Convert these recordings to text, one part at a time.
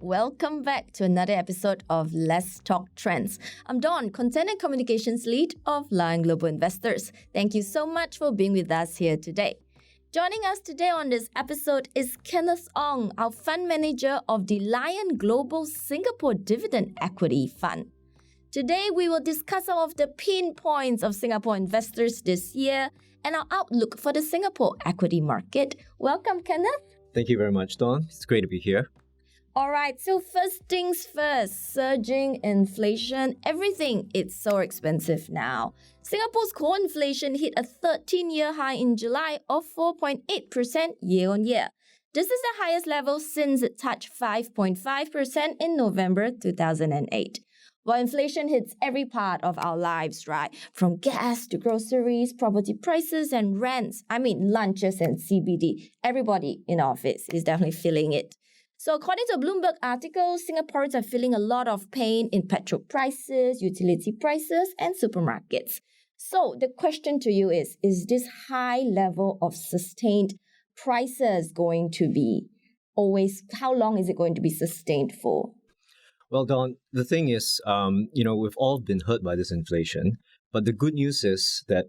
welcome back to another episode of Let's Talk Trends. I'm Dawn, Content and Communications Lead of Leong Global Investors. Thank you so much for being with us here today. Joining us today on this episode is Kenneth Ong, our fund manager of the Lion Global Singapore Dividend Equity Fund. Today, we will discuss some of the pain points of Singapore investors this year and our outlook for the Singapore equity market. Welcome, Kenneth. Thank you very much, Dawn. It's great to be here. All right, so first things first, surging inflation, everything, it's so expensive now. Singapore's core inflation hit a 13-year high in July of 4.8% year-on-year. This is the highest level since it touched 5.5% in November 2008. While inflation hits every part of our lives, right? From gas to groceries, property prices and rents. Lunches and CBD. Everybody in office is definitely feeling it. So according to a Bloomberg article, Singaporeans are feeling a lot of pain in petrol prices, utility prices, and supermarkets. So the question to you is this high level of sustained prices going to be how long is it going to be sustained for? Well, Dawn, the thing is, we've all been hurt by this inflation. But the good news is that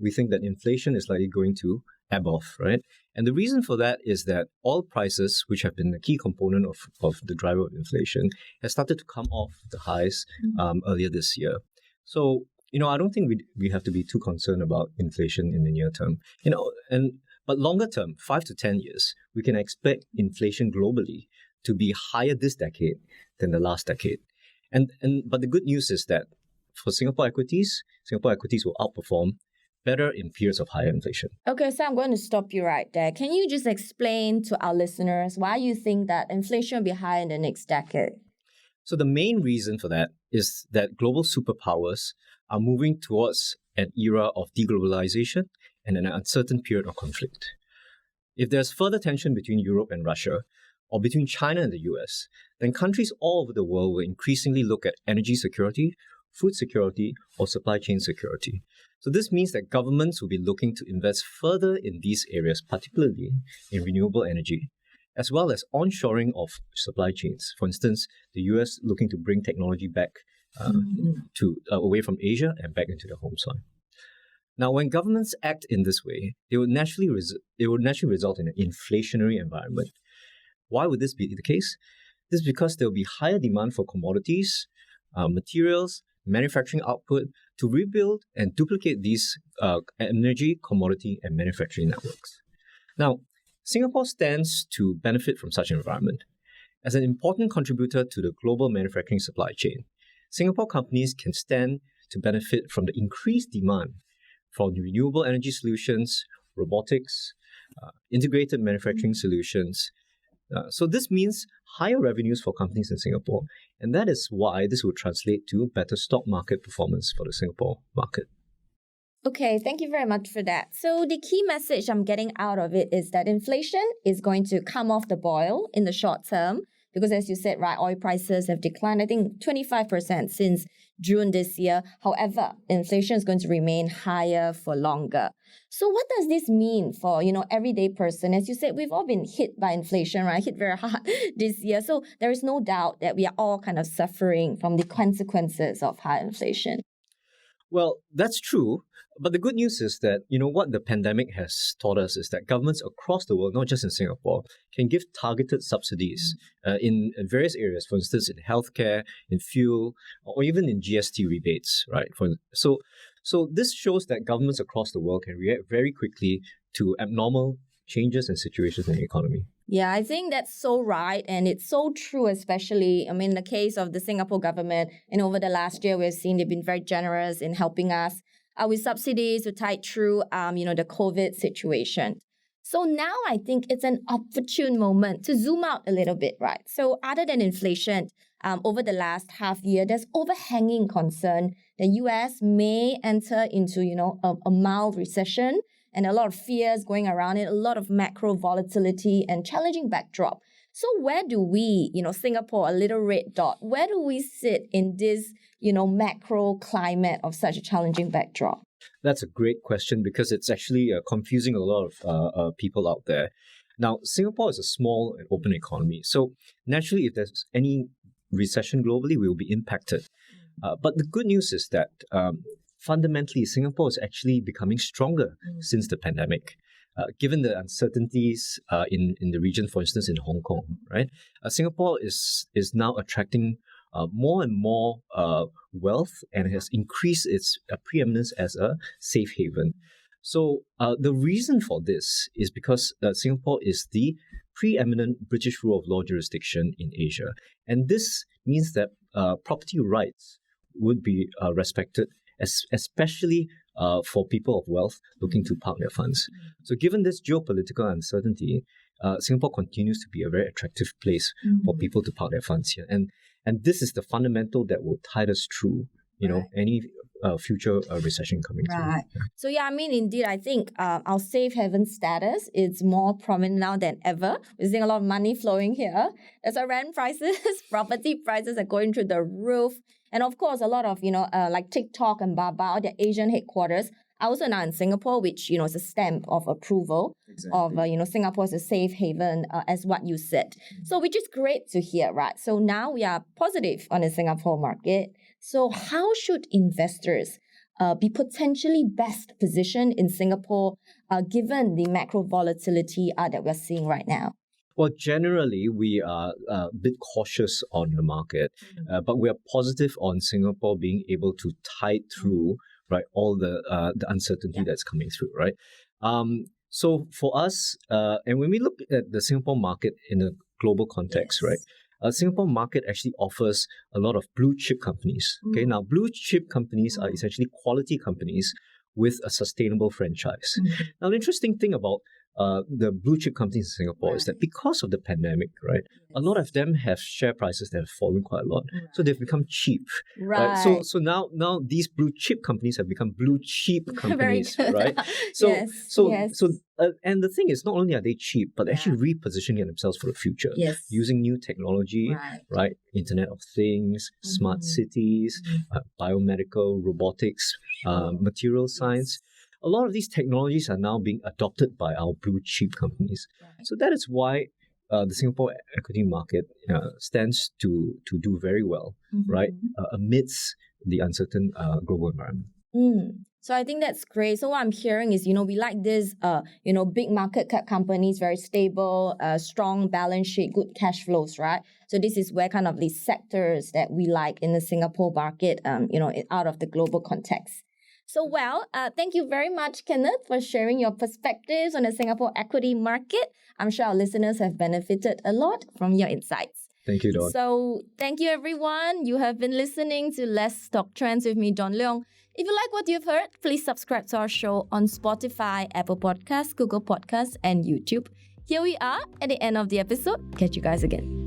we think that inflation is likely going to ebb off, right? And the reason for that is that oil prices, which have been a key component of the driver of inflation, has started to come off the highs earlier this year. So, I don't think we have to be too concerned about inflation in the near term. But longer term, 5 to 10 years, we can expect inflation globally to be higher this decade than the last decade. But the good news is that for Singapore equities will outperform better in periods of higher inflation. Okay, so I'm going to stop you right there. Can you just explain to our listeners why you think that inflation will be higher in the next decade? So the main reason for that is that global superpowers are moving towards an era of deglobalization and an uncertain period of conflict. If there's further tension between Europe and Russia, or between China and the US, then countries all over the world will increasingly look at energy security, food security, or supply chain security. So this means that governments will be looking to invest further in these areas, particularly in renewable energy, as well as onshoring of supply chains. For instance, the US looking to bring technology back away from Asia and back into their home soil. Now, when governments act in this way, it would naturally result in an inflationary environment. Why would this be the case? This is because there will be higher demand for commodities, materials, manufacturing output to rebuild and duplicate these energy, commodity, and manufacturing networks. Now, Singapore stands to benefit from such an environment. As an important contributor to the global manufacturing supply chain, Singapore companies can stand to benefit from the increased demand for renewable energy solutions, robotics, integrated manufacturing solutions. So this means higher revenues for companies in Singapore, and that is why this will translate to better stock market performance for the Singapore market. Okay, thank you very much for that. So the key message I'm getting out of it is that inflation is going to come off the boil in the short term because, as you said, right, oil prices have declined, I think, 25% since June this year. However, inflation is going to remain higher for longer. So what does this mean for, everyday person? As you said, we've all been hit by inflation, right? Hit very hard this year. So there is no doubt that we are all kind of suffering from the consequences of high inflation. Well, that's true. But the good news is that, what the pandemic has taught us is that governments across the world, not just in Singapore, can give targeted subsidies in various areas, for instance, in healthcare, in fuel, or even in GST rebates, right? So this shows that governments across the world can react very quickly to abnormal changes and situations in the economy. Yeah, I think that's so right. And it's so true, especially, in the case of the Singapore government. And over the last year, we've seen they've been very generous in helping us with subsidies to tide through, the COVID situation. So now I think it's an opportune moment to zoom out a little bit, right? So other than inflation, over the last half year, there's overhanging concern the US may enter into, a mild recession and a lot of fears going around it, a lot of macro volatility and challenging backdrop. So where do we, Singapore, a little red dot, where do we sit in this, macro climate of such a challenging backdrop? That's a great question because it's actually confusing a lot of people out there. Now, Singapore is a small and open economy. So naturally, if there's any recession globally, we will be impacted. But the good news is that fundamentally, Singapore is actually becoming stronger since the pandemic. Given the uncertainties in the region, for instance, in Hong Kong, right? Singapore is now attracting more and more wealth and has increased its preeminence as a safe haven. So the reason for this is because Singapore is the preeminent British rule of law jurisdiction in Asia. And this means that property rights would be respected, especially for people of wealth looking to park their funds. So given this geopolitical uncertainty, Singapore continues to be a very attractive place for people to park their funds here. And this is the fundamental that will tide us through, any future recession coming through. Right. So indeed, I think our safe haven status is more prominent now than ever. We're seeing a lot of money flowing here. That's why rent prices, property prices are going through the roof. And of course, a lot of, like TikTok and Baba, their Asian headquarters, are also now in Singapore, which, is a stamp of approval of, Singapore as a safe haven, as what you said. So which is great to hear, right? So now we are positive on the Singapore market. So how should investors be potentially best positioned in Singapore, given the macro volatility that we're seeing right now? Well, generally, we are a bit cautious on the market, but we are positive on Singapore being able to tide through, right, all the uncertainty that's coming through, right? So for us, and when we look at the Singapore market in a global context, right, Singapore market actually offers a lot of blue chip companies. Okay, now blue chip companies are essentially quality companies with a sustainable franchise. Now, the interesting thing about the blue chip companies in Singapore is that because of the pandemic, right, a lot of them have share prices that have fallen quite a lot. So they've become cheap. Right. So now these blue chip companies have become blue cheap companies, right? So and the thing is, not only are they cheap, but they're actually repositioning themselves for the future using new technology, right? Internet of Things, smart cities, biomedical, robotics, material science. A lot of these technologies are now being adopted by our blue chip companies. So that is why the Singapore equity market stands to do very well, right, amidst the uncertain global environment. So I think that's great. So what I'm hearing is, we like this, big market cap companies, very stable, strong balance sheet, good cash flows, right? So this is where kind of the sectors that we like in the Singapore market, out of the global context. So, thank you very much, Kenneth, for sharing your perspectives on the Singapore equity market. I'm sure our listeners have benefited a lot from your insights. Thank you, Dawn. So, thank you, everyone. You have been listening to Less Stock Trends with me, Dawn Leong. If you like what you've heard, please subscribe to our show on Spotify, Apple Podcasts, Google Podcasts, and YouTube. Here we are at the end of the episode. Catch you guys again.